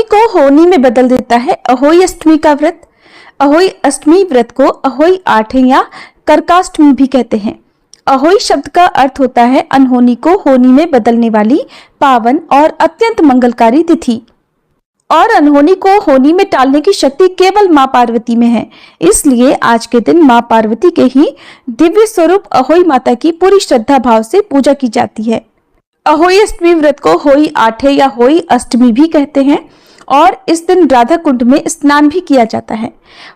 को होनी में बदल देता है अहोई अष्टमी का व्रत। अहोई अष्टमी व्रत को अहोई आठे या करकाष्टमी भी कहते हैं। अहोई शब्द का अर्थ होता है अनहोनी को होनी में बदलने वाली पावन और अत्यंत मंगलकारी तिथि। और अनहोनी को होनी में टालने की शक्ति केवल मां पार्वती में है, इसलिए आज के दिन मां पार्वती के ही दिव्य स्वरूप अहोई माता की पूरी श्रद्धा भाव से पूजा की जाती है। अहोई अष्टमी व्रत को होई आठे या होई अष्टमी भी कहते हैं और इस दिन राधा कुंड में स्नान भी किया जाता है।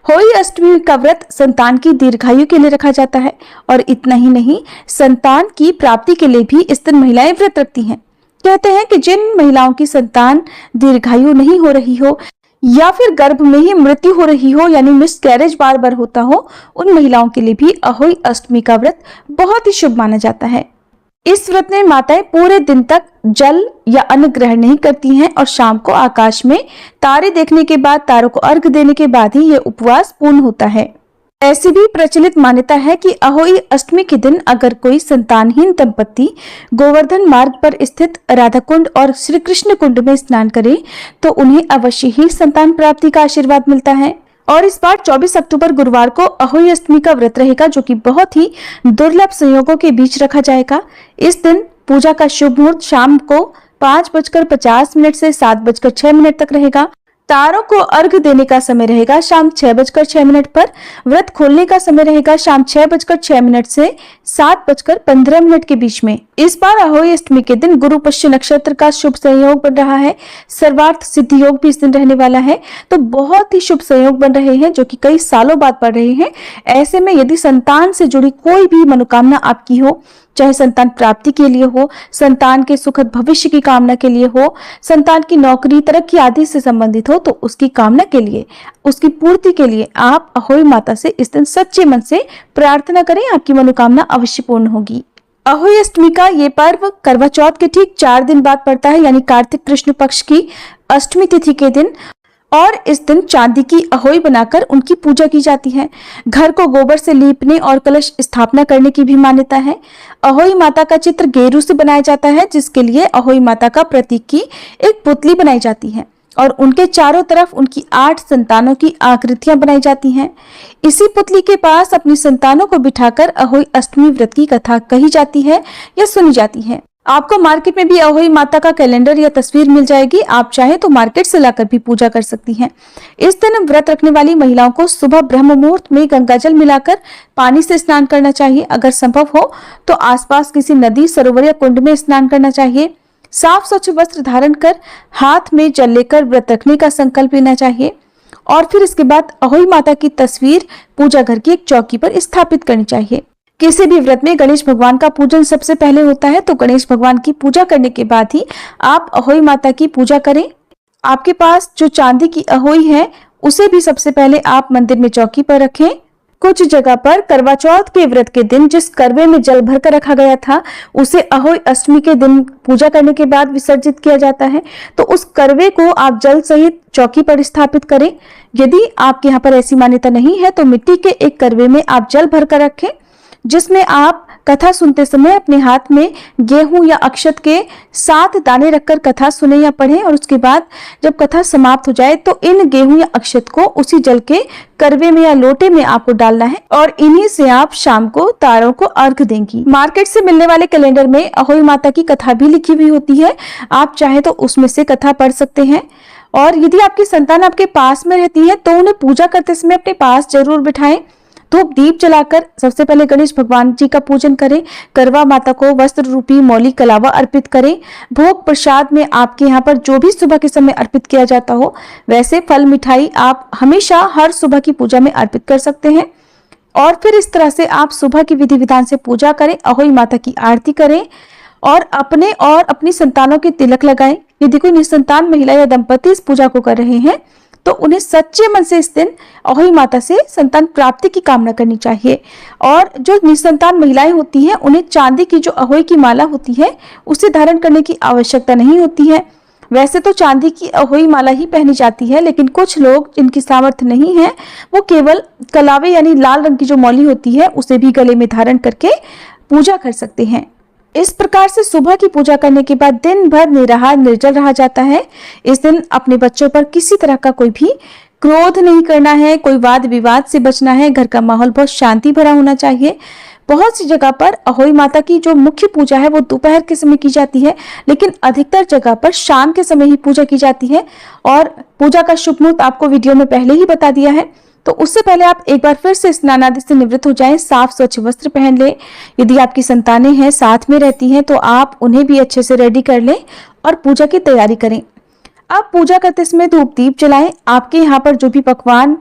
होई अष्टमी का व्रत संतान की दीर्घायु के लिए रखा जाता है और इतना ही नहीं, संतान की प्राप्ति के लिए भी इस दिन महिलाएं व्रत रखती हैं। कहते हैं कि जिन महिलाओं की संतान दीर्घायु नहीं हो रही हो या फिर गर्भ में ही मृत्यु हो रही हो यानी मिसकैरेज बार बार होता हो, उन महिलाओं के लिए भी अहोई अष्टमी का व्रत बहुत ही शुभ माना जाता है। इस व्रत में माताएं पूरे दिन तक जल या अन्न ग्रहण नहीं करती हैं और शाम को आकाश में तारे देखने के बाद, तारों को अर्घ देने के बाद ही यह उपवास पूर्ण होता है। ऐसी भी प्रचलित मान्यता है कि अहोई अष्टमी के दिन अगर कोई संतानहीन दंपत्ति गोवर्धन मार्ग पर स्थित राधा कुंड और श्री कृष्ण कुंड में स्नान करे तो उन्हें अवश्य ही संतान प्राप्ति का आशीर्वाद मिलता है। और इस बार 24 अक्टूबर गुरुवार को अहोई अष्टमी का व्रत रहेगा, जो कि बहुत ही दुर्लभ संयोगों के बीच रखा जाएगा। इस दिन पूजा का शुभ मुहूर्त शाम को 5:50 से 7:06 तक रहेगा। तारों को अर्घ देने का समय रहेगा शाम 6:06 पर। व्रत खोलने का समय रहेगा शाम 6:06 से 7:15 के बीच में। इस बार अहोई अष्टमी के दिन गुरु पुष्य नक्षत्र का शुभ संयोग बन रहा है। सर्वार्थ सिद्धि योग भी इस दिन रहने वाला है, तो बहुत ही शुभ संयोग बन रहे हैं जो कि कई सालों बाद पड़ रहे हैं। ऐसे में यदि संतान से जुड़ी कोई भी मनोकामना आपकी हो, चाहे संतान प्राप्ति के लिए हो, संतान के सुखद भविष्य की कामना के लिए हो, संतान की नौकरी तरक्की आदि से संबंधित हो, तो उसकी कामना के लिए, उसकी पूर्ति के लिए आप अहोई माता से इस दिन सच्चे मन से प्रार्थना करें, आपकी मनोकामना अवश्य पूर्ण होगी। अहोई अष्टमी का ये पर्व करवा चौथ के ठीक 4 दिन बाद पड़ता है, यानी कार्तिक कृष्ण पक्ष की अष्टमी तिथि के दिन। और इस दिन चांदी की अहोई बनाकर उनकी पूजा की जाती है। घर को गोबर से लीपने और कलश स्थापना करने की भी मान्यता है। अहोई माता का चित्र गेरू से बनाया जाता है, जिसके लिए अहोई माता का प्रतीक की एक पुतली बनाई जाती है और उनके चारों तरफ उनकी 8 संतानों की आकृतियां बनाई जाती हैं। इसी पुतली के पास अपनी संतानों को बिठाकर अहोई अष्टमी व्रत की कथा कही जाती है या सुनी जाती है। आपको मार्केट में भी अहोई माता का कैलेंडर या तस्वीर मिल जाएगी। आप चाहे तो मार्केट से लाकर भी पूजा कर सकती हैं। इस दिन व्रत रखने वाली महिलाओं को सुबह ब्रह्म मुहूर्त में गंगाजल मिलाकर पानी से स्नान करना चाहिए। अगर संभव हो तो आसपास किसी नदी, सरोवर या कुंड में स्नान करना चाहिए। साफ स्वच्छ वस्त्र धारण कर हाथ में जल लेकर व्रत रखने का संकल्प लेना चाहिए और फिर इसके बाद अहोई माता की तस्वीर पूजा घर की एक चौकी पर स्थापित करनी चाहिए। किसी भी व्रत में गणेश भगवान का पूजन सबसे पहले होता है, तो गणेश भगवान की पूजा करने के बाद ही आप अहोई माता की पूजा करें। आपके पास जो चांदी की अहोई है उसे भी सबसे पहले आप मंदिर में चौकी पर रखें। कुछ जगह पर करवा चौथ के व्रत के दिन जिस करवे में जल भर कर रखा गया था उसे अहोई अष्टमी के दिन पूजा करने के बाद विसर्जित किया जाता है, तो उस करवे को आप जल सहित चौकी पर स्थापित करें। यदि आपके यहाँ पर ऐसी मान्यता नहीं है तो मिट्टी के एक करवे में आप जल भर कर रखें, जिसमें आप कथा सुनते समय अपने हाथ में गेहूं या अक्षत के 7 दाने रखकर कथा सुने या पढ़ें और उसके बाद जब कथा समाप्त हो जाए तो इन गेहूं या अक्षत को उसी जल के करवे में या लोटे में आपको डालना है और इन्हीं से आप शाम को तारों को अर्घ देंगी। मार्केट से मिलने वाले कैलेंडर में अहोई माता की कथा भी लिखी हुई होती है, आप चाहे तो उसमें से कथा पढ़ सकते हैं। और यदि आपकी संतान आपके पास में रहती है तो उन्हें पूजा करते समय अपने पास जरूर बिठाएं। धूप दीप जलाकर सबसे पहले गणेश भगवान जी का पूजन करें। करवा माता को वस्त्र रूपी मौली कलावा अर्पित करें। भोग प्रसाद में आपके यहाँ पर जो भी सुबह के समय अर्पित किया जाता हो वैसे फल मिठाई आप हमेशा हर सुबह की पूजा में अर्पित कर सकते हैं। और फिर इस तरह से आप सुबह की विधि विधान से पूजा करें, अहोई माता की आरती करें और अपने और अपनी संतानों के तिलक लगाएं। यदि कोई निसंतान महिला या दंपति इस पूजा को कर रहे हैं तो उन्हें सच्चे मन से इस दिन अहोई माता से संतान प्राप्ति की कामना करनी चाहिए। और जो निसंतान महिलाएं होती हैं उन्हें चांदी की जो अहोई की माला होती है उसे धारण करने की आवश्यकता नहीं होती है। वैसे तो चांदी की अहोई माला ही पहनी जाती है, लेकिन कुछ लोग जिनकी सामर्थ्य नहीं है वो केवल कलावे यानी लाल रंग की जो मौली होती है उसे भी गले में धारण करके पूजा कर सकते हैं। इस प्रकार से सुबह की पूजा करने के बाद दिन भर निराहार निर्जल रहा जाता है। इस दिन अपने बच्चों पर किसी तरह का कोई भी क्रोध नहीं करना है, कोई वाद विवाद से बचना है। घर का माहौल बहुत शांति भरा होना चाहिए। बहुत सी जगह पर अहोई माता की जो मुख्य पूजा है वो दोपहर के समय की जाती है, लेकिन अधिकतर जगह पर शाम के समय ही पूजा की जाती है। और पूजा का शुभ मुहूर्त आपको वीडियो में पहले ही बता दिया है, तो उससे पहले आप एक बार फिर से स्नान आदि से निवृत्त हो जाएं, साफ स्वच्छ वस्त्र पहन लें। यदि आपकी संतानें हैं साथ में रहती हैं तो आप उन्हें भी अच्छे से रेडी कर लें और पूजा की तैयारी करें। आप पूजा करते समय धूप दीप जलाएं। आपके यहाँ पर जो भी पकवान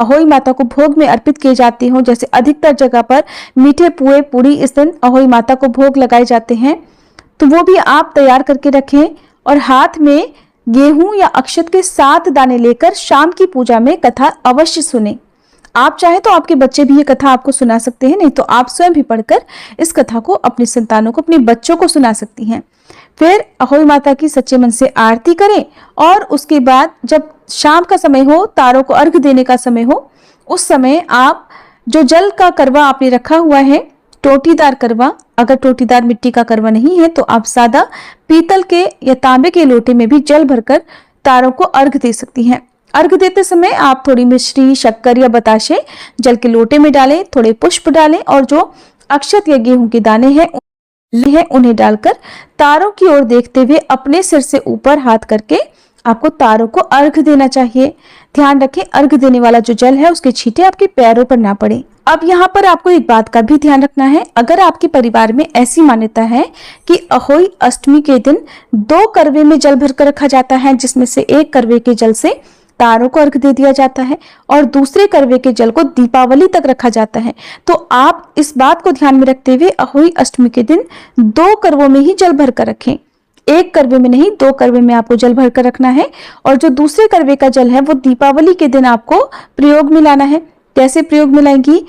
अहोई माता को भोग में अर्पित किए जाते हों, जैसे अधिकतर जगह पर मीठे पुए पूड़ी इस दिन अहोई माता को भोग लगाए जाते हैं, तो वो भी आप तैयार करके रखें। और हाथ में गेहूं या अक्षत के 7 दाने लेकर शाम की पूजा में कथा अवश्य सुने। आप चाहे तो आपके बच्चे भी ये कथा आपको सुना सकते हैं, नहीं तो आप स्वयं भी पढ़कर इस कथा को अपनी संतानों को, अपने बच्चों को सुना सकती हैं। फिर अहोई माता की सच्चे मन से आरती करें और उसके बाद जब शाम का समय हो, तारों को अर्घ देने का समय हो, उस समय आप जो जल का करवा आपने रखा हुआ है, टोटीदार करवा, अगर टोटीदार मिट्टी का करवा नहीं है तो आप सादा पीतल के या तांबे के लोटे में भी जल भरकर तारों को अर्घ दे सकती हैं। अर्घ देते समय आप थोड़ी मिश्री, शक्कर या बताशे जल के लोटे में डालें, थोड़े पुष्प डालें और जो अक्षत या गेहूं के दाने हैं उन्हें डालकर तारों की ओर देखते हुए अपने सिर से ऊपर हाथ करके आपको तारों को अर्घ देना चाहिए। ध्यान रखें, अर्घ देने वाला जो जल है उसके छींटे आपके पैरों पर ना पड़े। अब यहाँ पर आपको एक बात का भी ध्यान रखना है, अगर आपके परिवार में ऐसी मान्यता है कि अहोई अष्टमी के दिन 2 करवे में जल भरकर रखा जाता है, जिसमें से एक करवे के जल से तारों को अर्घ दे दिया जाता है और दूसरे करवे के जल को दीपावली तक रखा जाता है, तो आप इस बात को ध्यान में रखते हुए अहोई अष्टमी के दिन 2 करवों में ही जल भरकर रखें। एक करवे में नहीं, 2 करवे में आपको जल भरकर रखना है। और जो दूसरे करवे का जल है वो दीपावली के दिन आपको प्रयोग में लाना है। कैसे प्रयोग में लाएंगी?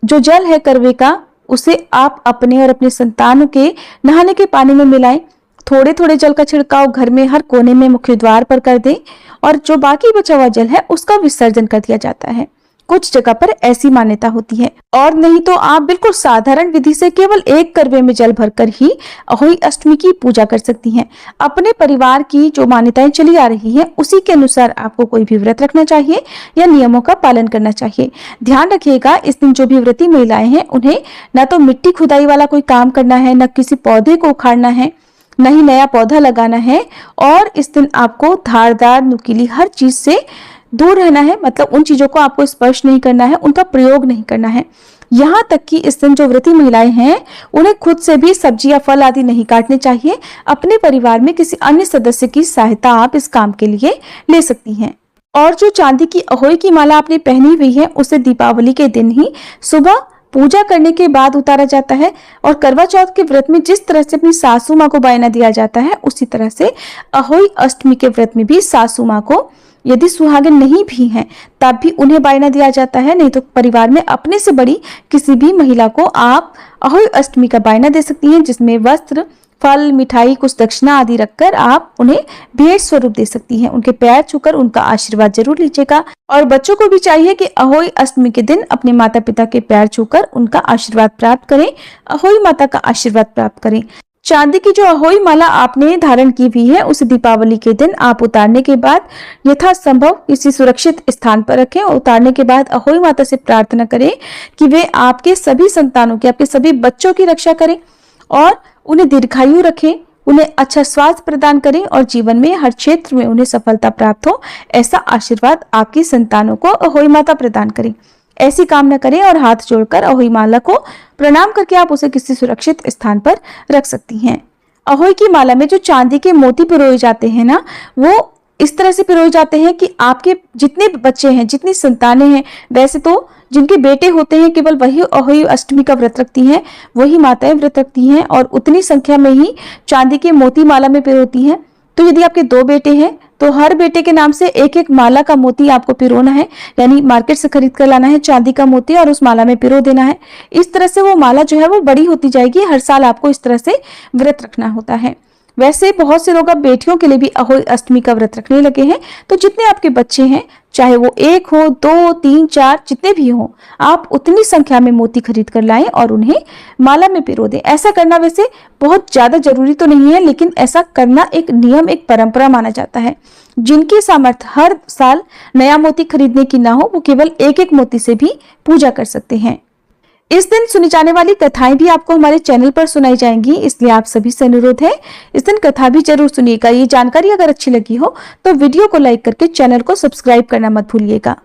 जो जल है करवे का, उसे आप अपने और अपने संतानों के नहाने के पानी में मिलाएं। थोड़े थोड़े जल का छिड़काव घर में हर कोने में मुख्य द्वार पर कर दें और जो बाकी बचा हुआ जल है उसका विसर्जन कर दिया जाता है। कुछ जगह पर ऐसी मान्यता होती है, और नहीं तो आप बिल्कुल साधारण विधि से केवल एक करवे में जल भरकर ही अहोई अष्टमी की पूजा कर सकती हैं। अपने परिवार की जो मान्यताएं चली आ रही हैं उसी के अनुसार आपको कोई भी व्रत रखना चाहिए या नियमों का पालन करना चाहिए। ध्यान रखिएगा, इस दिन जो भी व्रती महिलाएं हैं उन्हें न तो मिट्टी खुदाई वाला कोई काम करना है, न किसी पौधे को उखाड़ना है, न ही नया पौधा लगाना है। और इस दिन आपको धारदार नुकीली हर चीज से दूर रहना है, मतलब उन चीजों को आपको स्पर्श नहीं करना है, उनका प्रयोग नहीं करना है। यहाँ तक कि इस दिन जो व्रती महिलाएं हैं उन्हें खुद से भी सब्जी या फल आदि नहीं काटने चाहिए। अपने परिवार में किसी अन्य सदस्य की सहायता आप इस काम के लिए ले सकती हैं। और जो चांदी की अहोई की माला आपने पहनी हुई है उसे दीपावली के दिन ही सुबह पूजा करने के बाद उतारा जाता है। और करवा चौथ के व्रत में जिस तरह से अपनी सासू माँ को बायना दिया जाता है, उसी तरह से अहोई अष्टमी के व्रत में भी सासू माँ को, यदि सुहागिन नहीं भी हैं तब भी उन्हें बायना दिया जाता है। नहीं तो परिवार में अपने से बड़ी किसी भी महिला को आप अहोई अष्टमी का बायना दे सकती हैं, जिसमें वस्त्र, फल, मिठाई, कुछ दक्षिणा आदि रखकर आप उन्हें भेंट स्वरूप दे सकती हैं। उनके पैर छूकर उनका आशीर्वाद जरूर लीजिएगा। और बच्चों को भी चाहिए कि अहोई अष्टमी के दिन अपने माता पिता के पैर छूकर उनका आशीर्वाद प्राप्त करें, अहोई माता का आशीर्वाद प्राप्त करें। चांदी की जो अहोई माला आपने धारण की हुई है उसे दीपावली के दिन आप उतारने के बाद यथासंभव किसी सुरक्षित स्थान पर रखें और उतारने के बाद अहोई माता से प्रार्थना करें कि वे आपके सभी संतानों की, आपके सभी बच्चों की रक्षा करें और उन्हें दीर्घायु रखें, उन्हें अच्छा स्वास्थ्य प्रदान करें और जीवन में हर क्षेत्र में उन्हें सफलता प्राप्त हो, ऐसा आशीर्वाद आपकी संतानों को अहोई माता प्रदान करें। ऐसी कामना करें और हाथ जोड़कर अहोई माला को प्रणाम करके आप उसे किसी सुरक्षित स्थान पर रख सकती हैं। अहोई की माला में जो चांदी के मोती पिरोए जाते हैं ना, वो इस तरह से पिरोए जाते हैं कि आपके जितने बच्चे हैं, जितनी संतानें हैं, वैसे तो जिनके बेटे होते हैं केवल वही अहोई अष्टमी का व्रत रखती हैं, वही माताएं व्रत रखती हैं और उतनी संख्या में ही चांदी के मोती माला में पिरोती हैं। तो यदि आपके 2 बेटे हैं तो हर बेटे के नाम से एक एक माला का मोती आपको पिरोना है, यानी मार्केट से खरीद कर लाना है चांदी का मोती और उस माला में पिरो देना है। इस तरह से वो माला जो है वो बड़ी होती जाएगी। हर साल आपको इस तरह से व्रत रखना होता है। वैसे बहुत से लोग अब बेटियों के लिए भी अहोई अष्टमी का व्रत रखने लगे हैं। तो जितने आपके बच्चे हैं, चाहे वो 1 हो, 2, 3, 4 जितने भी हो, आप उतनी संख्या में मोती खरीद कर लाएं और उन्हें माला में पिरो दें। ऐसा करना वैसे बहुत ज्यादा जरूरी तो नहीं है, लेकिन ऐसा करना एक नियम, एक परंपरा माना जाता है। जिनकी सामर्थ्य हर साल नया मोती खरीदने की ना हो, वो केवल एक एक मोती से भी पूजा कर सकते हैं। इस दिन सुनी जाने वाली कथाएं भी आपको हमारे चैनल पर सुनाई जाएंगी, इसलिए आप सभी से अनुरोध है इस दिन कथा भी जरूर सुनिएगा। ये जानकारी अगर अच्छी लगी हो तो वीडियो को लाइक करके चैनल को सब्सक्राइब करना मत भूलिएगा।